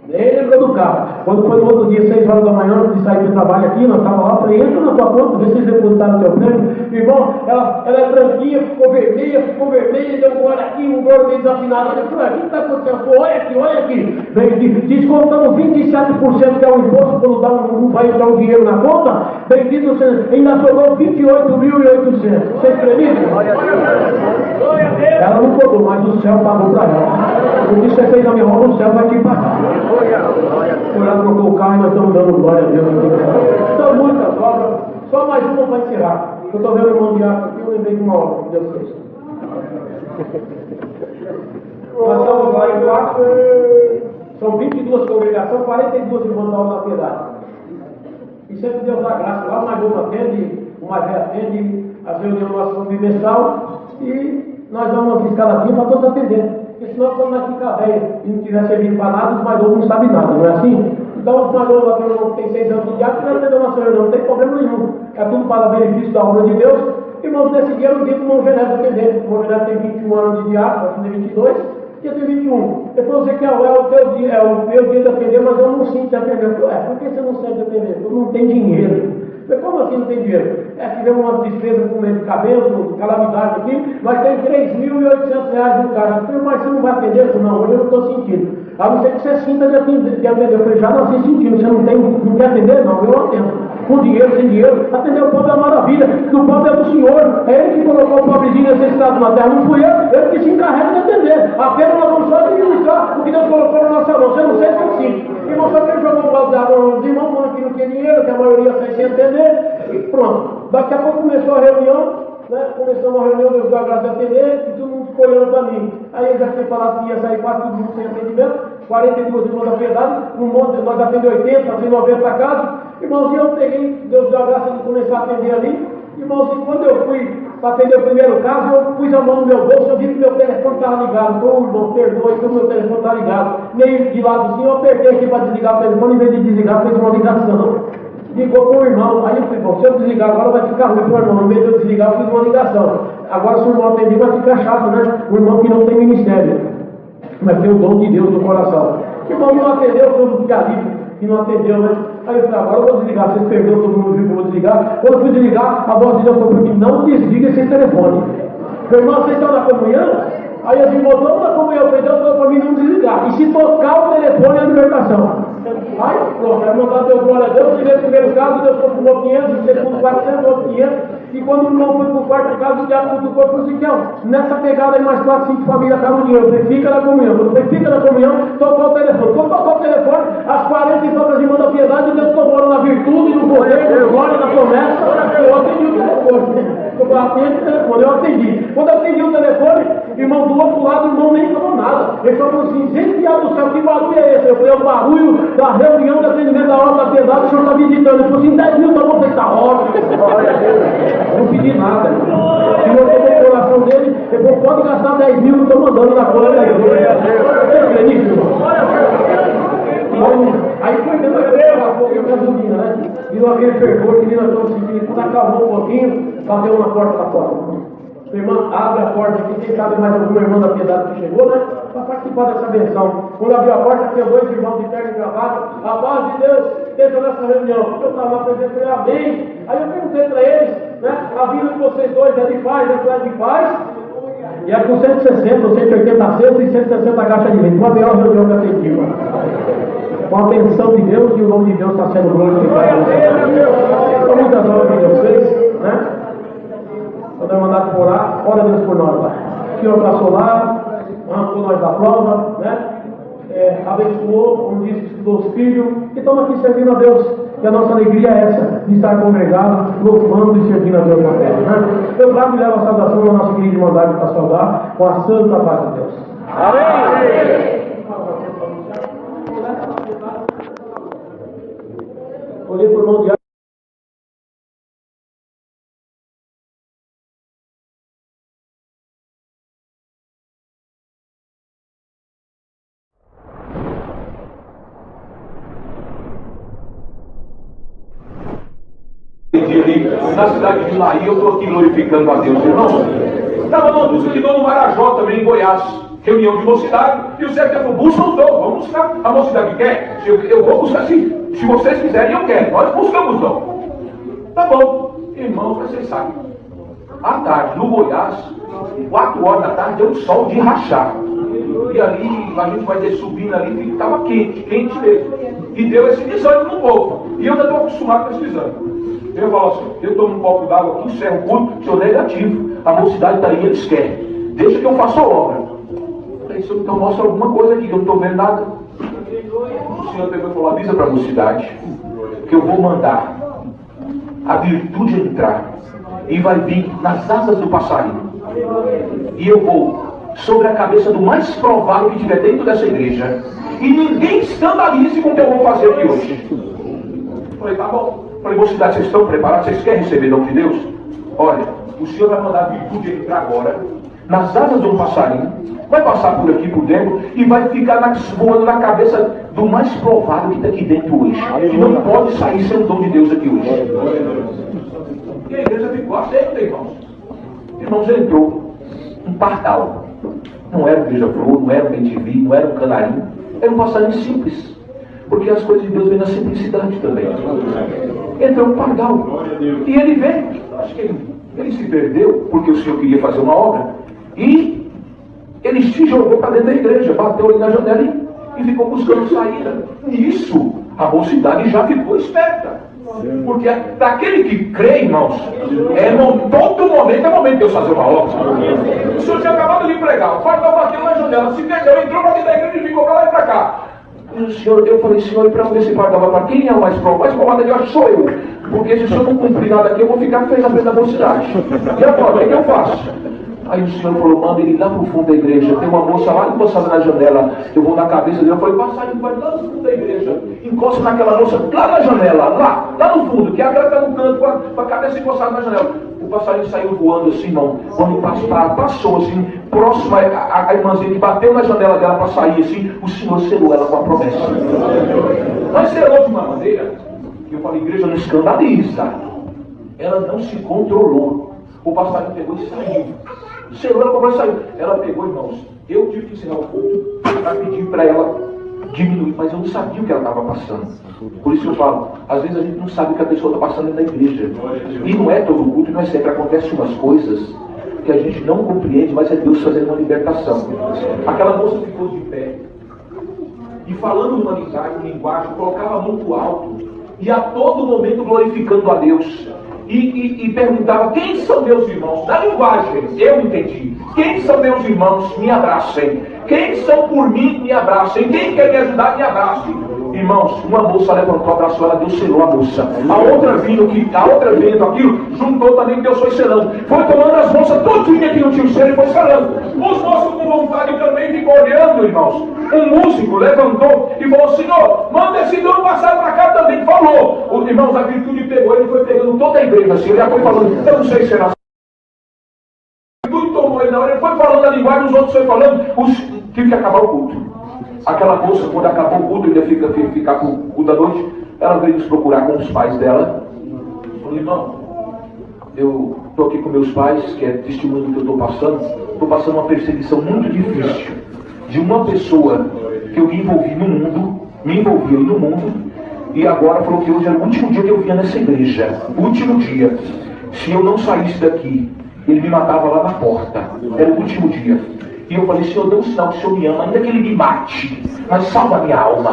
Nem lembrou do carro. Quando foi no outro dia, 6 horas da manhã, antes de sair do trabalho aqui, nós estávamos lá, falei, entra na tua conta, vê se eles depositaram o teu prêmio. Irmão, ela é branquinha, ficou vermelha, deu um olho aqui, um olho meio desafinado. Eu falei, o que está acontecendo? Pô, olha aqui. Descontando 27%, que é o imposto, quando vai entrar o dinheiro na conta, bendito seja, ainda sobrou 28.800. Você acredita? Ela não cobrou, mas o céu pagou para ela. O que você fez na minha obra, o céu vai te pagar. Foi lá, trocou o carro e nós estamos dando glória a Deus. São muitas obras, só mais uma para encerrar. Eu estou vendo o irmão Diaco aqui, eu lembrei de uma obra que Deus fez. Nós estamos lá em 4, são 22 congregações, 42 irmãos da obra da piedade. E sempre Deus dá graça. Lá o mais novo atende, o mais velho atende, as reuniões nossas bimestral, e nós damos uma fiscalazinha para todos atender. Porque senão, quando nós ficar velho e não tiver servido para nada, os mais novos não sabem nada, não é assim? Então, os mais novos aqui que tem 6 anos de diácono, não atendeu nossa reunião, não tem problema nenhum. É tudo para benefício da obra de Deus. Irmãos, nesse dia eu disse para o irmão Genésio atender. O irmão Genésio tem 21 anos de diácono, vai fazer 22, e eu tenho 21. Ele falou, Ezequiel, é o teu dia, é o meu dia de atender, mas eu não sinto de atender. Eu falei, por que você não sente de atender? Eu não tenho dinheiro. Mas como assim não tem dinheiro? Tivemos umas despesas com medicamento, calamidade aqui, mas tem R$3.800 no carro. Eu falei, mas você não vai atender? Eu falei, não, hoje eu não estou sentindo. A não ser que você sinta de atender. Eu falei, já nasci sentindo, você não quer atender? Não, eu atendo. Com dinheiro, sem dinheiro, atender o pobre é uma maravilha, porque o pobre é do Senhor, é Ele que colocou o pobrezinho necessitado na terra, não fui eu, Ele que se encarrega de atender. Apenas nós vamos só administrar o que Deus colocou na nossa mão. Você não sei se eu sinto. Irmão, só que jogou um balde de água nos irmãos, falando que não tinha dinheiro, que a maioria sem atender, e pronto. Daqui a pouco começou a reunião, né? Começamos a reunião, Deus deu a graça de atender, e todo mundo ficou olhando para mim. Aí eu já tinha falado que ia sair quase todo mundo sem atendimento, 42 irmãos da piedade, nós atendemos 80, atendemos 90 casos. Irmãos, eu peguei, Deus deu a graça de começar a atender ali. Irmãos, e quando eu fui para atender o primeiro caso, eu pus a mão no meu bolso, eu vi que meu telefone estava ligado. Pô, irmão, perdoe que o meu telefone está ligado. Meio de lado assim, eu apertei aqui para desligar o telefone, em vez de desligar, fez uma ligação. Ligou para o irmão, aí eu falei, bom, se eu desligar agora vai ficar ruim para o irmão. Em vez de eu desligar, eu fiz uma ligação. Agora, se o irmão atender, vai ficar chato, né? O irmão que não tem ministério, mas tem o dom de Deus no coração. O irmão não atendeu, todo mundo fica livre. e não atendeu, né? Aí eu falei, agora eu vou desligar, vocês perderam, todo mundo viu que eu vou desligar. Quando eu fui desligar, a voz de Deus falou para mim, não desliga esse telefone. Meu irmão, vocês estão na comunhão? Aí os irmãos estão na comunhão, Deus falou para mim não desligar. E se tocar o telefone, é a libertação. Aí, pronto, aí mandar teu glória a Deus, liguei o primeiro caso, Deus confirmou 500, o segundo 400, outro 500, e quando o irmão foi para o quarto caso, o diabo cutucou e falou assim, nessa pegada aí mais 4, 5 famílias estavam no dinheiro, eu falei, fica na comunhão, quando eu fica na comunhão, tocou o telefone, quando tocou o telefone, as 40 e poucas irmãs da piedade, Deus tomou na virtude, no poder, na glória, na promessa, eu atendi o telefone. Eu atendi. Quando eu atendi o telefone, irmão do outro lado, o irmão nem falou nada. Ele falou assim, gente do céu, que barulho é esse? Eu falei, é o barulho da reunião de atendimento da hora da piedade, o senhor está visitando. Ele falou assim, 10 mil, tá bom, você está ótimo. Não pedi nada. O senhor tomou o coração dele, ele falou, pode gastar 10 mil, eu estou mandando na conta da igreja. Você acredita, irmão? Aí foi dentro da gasolina, né? Virou aquele fervor que nós estamos sentindo. Quando acalmou um pouquinho, bateu na porta da porta. Sua irmã abre a porta aqui, quem sabe mais alguma irmã da piedade que chegou, né? Para participar dessa benção. Quando abriu a porta, tinha 2 irmãos de terno e gravata. A paz de Deus esteja nessa reunião. Eu estava lá presente, falei, amém. Aí eu perguntei para eles, né? A vida de vocês dois é de paz, é de paz. E é com 160, 180 cestos e 160 caixas de leite. Uma melhor reunião que eu atendi, com a benção de Deus e o nome de Deus está sendo glorificado. São muitas horas que Deus fez, né? Quando é mandado por orar, ora Deus por nós, Pai. O Senhor passou lá, arrancou nós da prova, né? Abençoou, como disse, estudou os filhos, e estamos aqui servindo a Deus. E a nossa alegria é essa, de estar congregados, louvando e servindo a Deus na terra, né? Eu trago e levo a saudação da nossa querida irmandade para saudar, com a santa paz de Deus. Amém! Olhei por mão de água. Na cidade de Laí, eu estou aqui glorificando a Deus, irmão. Estava numa busca de Dom Marajó, também em Goiás, reunião de mocidade, e o Zé falou, busca os dons, vamos buscar. A mocidade quer? Eu vou buscar sim. Se vocês quiserem, eu quero. Nós buscamos dom. Tá bom, irmãos, vocês sabem. À tarde, no Goiás, 4 horas da tarde, deu um sol de rachar. E ali, a gente vai subindo ali, e estava quente mesmo. E deu esse desânimo no povo. E eu já estou acostumado com esse desânimo. Eu falo assim, eu tomo um copo d'água aqui, encerro o culto, sou negativo. A mocidade está aí, eles querem. Deixa que eu faça a obra. Aí, senhor, então mostra alguma coisa aqui, que eu não estou vendo nada. O Senhor pegou e falou, avisa para a mocidade, que eu vou mandar a virtude entrar. E vai vir nas asas do passarinho. E eu vou sobre a cabeça do mais provável que tiver dentro dessa igreja. E ninguém escandalize com o que eu vou fazer aqui hoje. Falei, tá bom. Falei, mocidade, vocês estão preparados? Vocês querem receber dom de Deus? Olha, o Senhor vai mandar a virtude entrar agora, nas asas de um passarinho, vai passar por aqui por dentro e vai ficar voando na cabeça do mais provável que está aqui dentro hoje. Que não pode sair sem o dom de Deus aqui hoje. E a igreja ficou aceita, irmãos. Irmãos, entrou um pardal. Não era um beija-flor, não era um bem-te-vi, não era um canarinho. Era um passarinho simples. Porque as coisas de Deus vêm na simplicidade também. Entrou um pardal. E ele veio. Acho que ele se perdeu, porque o Senhor queria fazer uma obra. E ele se jogou para dentro da igreja, bateu ali na janela e ficou buscando saída. Nisso, a mocidade já ficou esperta. Porque daquele que crê, irmãos, todo momento é momento de Deus fazer uma obra. O Senhor tinha acabado de pregar, o pardal bateu na janela, se perdeu, entrou para dentro da igreja e ficou para lá e para cá. Eu falei, Senhor, para onde esse pardal vai para quem é o mais provável? O mais provável de hoje sou eu. Porque se o Senhor não cumprir nada aqui, eu vou ficar feio na frente da mocidade. E agora, o que eu faço? Aí o Senhor falou, manda ele lá no fundo da igreja. Tem uma moça lá encostada na janela. Eu vou na cabeça dele. Eu falei, passarinho, vai lá no fundo da igreja. Encosta naquela moça lá na janela, lá no fundo, que ela está no canto com a cabeça encostada na janela. O passarinho saiu voando assim, irmão. Quando passou assim, próximo a irmãzinha que bateu na janela dela para sair assim, o Senhor selou ela com a promessa. Mas selou de uma maneira que eu falei, igreja, não escandaliza. Ela não se controlou. O passarinho pegou e saiu. Selou ela com a promessa e saiu. Ela pegou, irmãos. Eu tive que ensinar o culto para pedir para ela diminuir, mas eu não sabia o que ela estava passando. Por isso eu falo, às vezes a gente não sabe o que a pessoa está passando dentro da igreja. E não é todo culto, não é sempre. Acontecem umas coisas que a gente não compreende, mas é Deus fazendo uma libertação. Aquela moça ficou de pé e falando uma linguagem, colocava muito alto e a todo momento glorificando a Deus. E perguntava: quem são meus irmãos? Na linguagem, eu entendi. Quem são meus irmãos? Me abracem. Quem são por mim? Me abracem. Quem quer me ajudar? Me abrace. Irmãos, uma moça levantou, abraçou ela, Deus selou a moça. A outra vendo aquilo, juntou também, Deus foi selando. Foi tomando as moças todinha que não tinha o selo e foi selando. Os moços com vontade também ficam olhando, irmãos. Um músico levantou e falou: Senhor, manda esse dom passar para cá também. Falou. Os irmãos, a virtude pegou, ele foi pegando toda a igreja assim. Ele já foi falando, eu não sei se era assim. Tudo tomou ele na hora, ele foi falando a linguagem, os outros foi falando, tive que acabar o culto. Aquela moça, quando acabou o culto, ainda ficar com o culto da noite, ela veio nos procurar com os pais dela. Falou: irmão, eu estou aqui com meus pais, que é testemunho do que eu estou passando uma perseguição muito difícil de uma pessoa que eu me envolvia no mundo, e agora falou que hoje era o último dia que eu vinha nessa igreja, o último dia. Se eu não saísse daqui, ele me matava lá na porta, era o último dia. E eu falei: Senhor, dê um sinal que o Senhor me ama, ainda que ele me mate, mas salva a minha alma.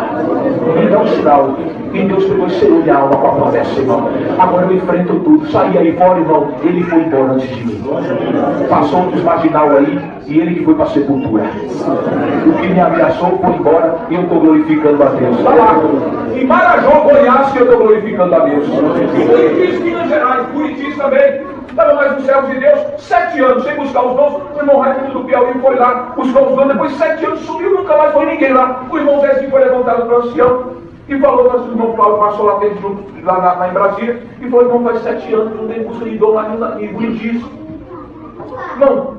Me dá um sinal. E Deus pegou e selou minha alma com a promessa, irmão. Agora eu enfrento tudo. Saí aí fora, irmão. Ele foi embora antes de mim. Passou um dos marginal aí, e ele que foi para a sepultura. O que me ameaçou foi embora, e eu estou glorificando a Deus. Está lá. Em Marajó, Goiás, que eu estou glorificando a Deus. Em Curitiba, Minas Gerais, Curitiba também. Estava mais nos céus de Deus, 7 anos sem buscar os dons. O irmão Raimundo do Piauí foi lá, buscou os dons. Depois de 7 anos sumiu, nunca mais foi ninguém lá. O irmão Zezinho foi levantado para o ancião e falou: mas o irmão Cláudio passou lá dentro, lá em Brasília, e falou: irmão, faz 7 anos que não tem busca de dom lá em Curitiba. Irmão,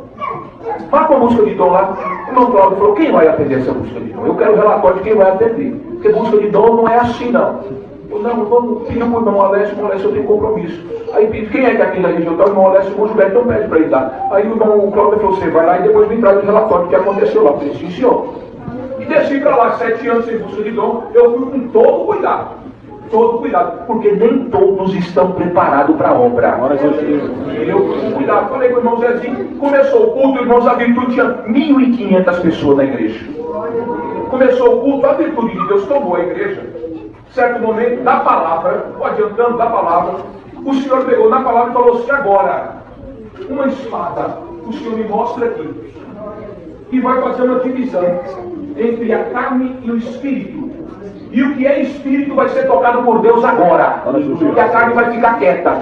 marca uma busca de dom lá. O irmão Cláudio falou: quem vai atender essa busca de dom? Eu quero o relatório de quem vai atender. Porque busca de dom não é assim, não. Não, vamos pedir para o irmão Alessio, eu tenho compromisso. Aí pedi: quem é que aqui da região? O irmão Alessio, o irmão Gilberto, então pede para ele dar. Aí o irmão Cláudio falou: você vai lá e depois me traz o relatório do que aconteceu lá. Eu falei: sim, senhor. E desci para lá, 7 anos sem busca de dom. Eu fui com todo cuidado, porque nem todos estão preparados para a obra. Eu fui com cuidado, falei com o irmão Zezinho. Começou o culto, irmãos, a virtude tinha 1.500 pessoas na igreja. Começou o culto, a virtude de Deus tomou a igreja. Certo momento, da palavra, adiantando da palavra, o Senhor pegou na palavra e falou assim: agora, uma espada, o Senhor me mostra aqui, e vai fazer uma divisão entre a carne e o espírito. E o que é espírito vai ser tocado por Deus agora, e a carne vai ficar quieta.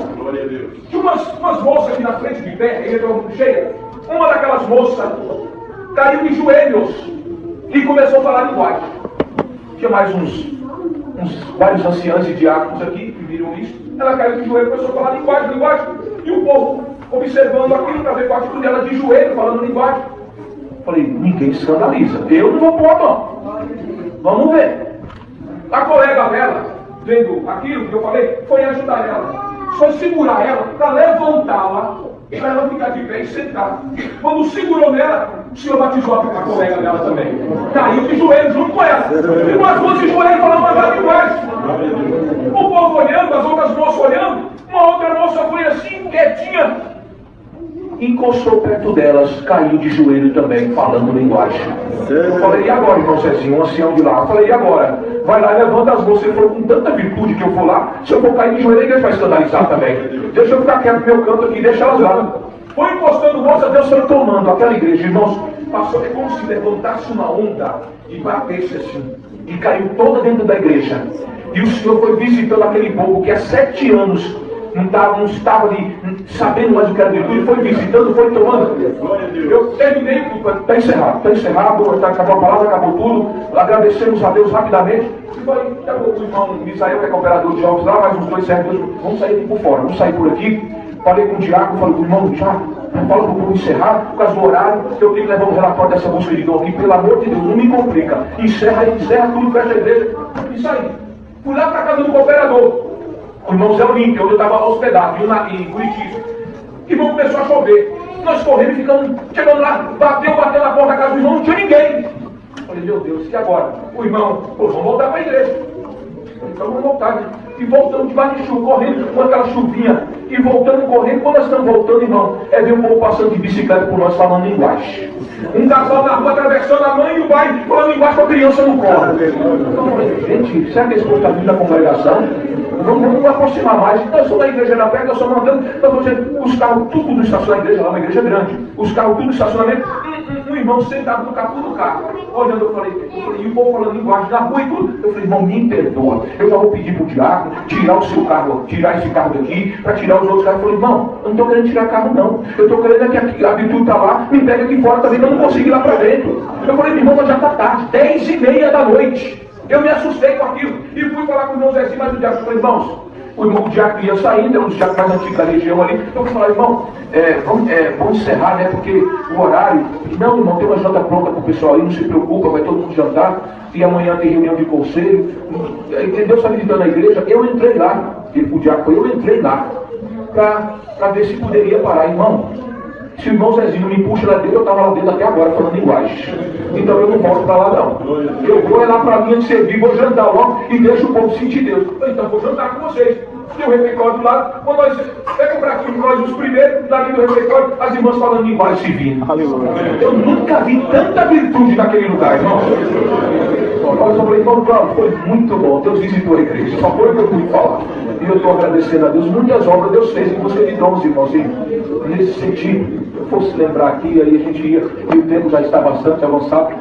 Tinha umas moças aqui na frente de pé, a igreja estava muito cheia. Uma daquelas moças caiu de joelhos e começou a falar linguagem. Tinha mais vários anciãos e diáconos aqui que viram isso. Ela caiu de joelho e começou a falar linguagem. E o povo observando aquilo para ver com a atitude dela de joelho, falando linguagem. Falei: ninguém escandaliza. Eu não vou pôr a mão. Vamos ver. A colega dela, vendo aquilo que eu falei, foi ajudar ela. Foi segurar ela para levantá-la, para ela ficar de pé e sentar. Quando segurou nela, o Senhor batizou a colega dela também. Caiu de joelho junto com ela. E umas duas de joelho falando uma linguagem. O povo olhando, as outras moças olhando. Uma outra moça foi assim, quietinha. Encostou perto delas, caiu de joelho também, falando linguagem. Eu falei: e agora, irmão Cezinho, um ancião de lá? Eu falei: e agora? Vai lá e levanta as mãos. Ele falou: com tanta virtude que eu for lá, se eu for cair de joelho, a igreja vai escandalizar também. Deixa eu ficar quieto no meu canto aqui, deixa elas lá. Foi encostando moça, Deus foi tomando aquela igreja, irmãos. Passou, é como se levantasse uma onda e batesse assim, e caiu toda dentro da igreja. E o Senhor foi visitando aquele povo que há 7 anos não estava ali sabendo mais o que era virtude, foi visitando, foi tomando. Eu terminei, está encerrado, acabou a palavra, acabou tudo. Agradecemos a Deus rapidamente. E falei: o irmão Misael, que é cooperador de jogos lá, mais uns 2 servidores, vamos sair aqui por fora, vamos sair por aqui. Falei com o diácono, falei com o irmão Tiago, fala para o povo encerrar, por causa do horário, eu tenho que levar um relatório dessa busca de dom aqui, pelo amor de Deus, não me complica. Encerra tudo, fecha a igreja. E saí. Fui lá para a casa do cooperador. O irmão Zé Olímpio, onde eu estava hospedado, em Curitiba. E começou a chover. Nós correndo, ficamos, chegando lá, bateu na porta da casa do irmão, não tinha ninguém. Falei: meu Deus, e agora? O irmão, pô, vamos voltar para a igreja. Então vamos voltar. E voltando debaixo de chuva, correndo com aquela chuvinha. E voltando, correndo. Quando nós estamos voltando, irmão, ver um povo passando de bicicleta por nós falando linguagem. Um casal na rua atravessando a mãe e o pai falando linguagem com a criança no colo. Gente, será que esse povo está vindo da congregação? Vamos aproximar mais. Nós somos na igreja na perto, nós estamos andando, nós vamos ver os carros tudo estacionamento, a igreja lá, uma igreja grande. Os carros tudo estacionamento, um irmão sentado no capô do carro. Olhando, eu falei, e o povo falando linguagem na rua e tudo. Eu falei, irmão, me perdoa. Eu já vou pedir para o diácono tirar o seu carro, tirar esse carro daqui, para tirar os outros carros. Eu falei, irmão, eu não estou querendo tirar carro não. Eu estou querendo que a virtude está lá, me pega aqui fora também, que eu não consigo ir lá para dentro. Eu falei, irmão, mas já está tarde, 10h30 da noite. Eu me assustei com aquilo e fui falar com o irmão Zezinho, mas o diácono falou, irmãos, o irmão diácono ia saindo, era um diácono mais antigo da região ali. Eu fui falar, irmão, vamos encerrar, né? Porque o horário. Não, irmão, tem uma janta pronta para o pessoal aí, não se preocupa, vai todo mundo jantar. E amanhã tem reunião de conselho. Entendeu? Está visitando na igreja. Eu entrei lá, o diácono, eu entrei lá para ver se poderia parar, irmão. Se o irmão Zezinho me puxa lá dentro, eu estava lá dentro até agora falando linguagem. Então eu não volto para lá não. Eu vou lá para a linha de servir, vou jantar logo e deixo o povo sentir Deus. Então vou jantar com vocês. Tem o refeitório do lado. Quando nós pegamos para aqui, nós os primeiros, daqui do refeitório, as irmãs falando linguagem civil. Eu nunca vi tanta virtude naquele lugar, irmão. Olha, eu falei, irmão Cláudio, foi muito bom. Deus visitou a igreja. Só foi o que eu pude falar. E eu estou agradecendo a Deus. Muitas obras Deus fez em você de dons, irmãozinho. Nesse sentido, se eu fosse lembrar aqui, aí a gente ia, e o tempo já está bastante avançado.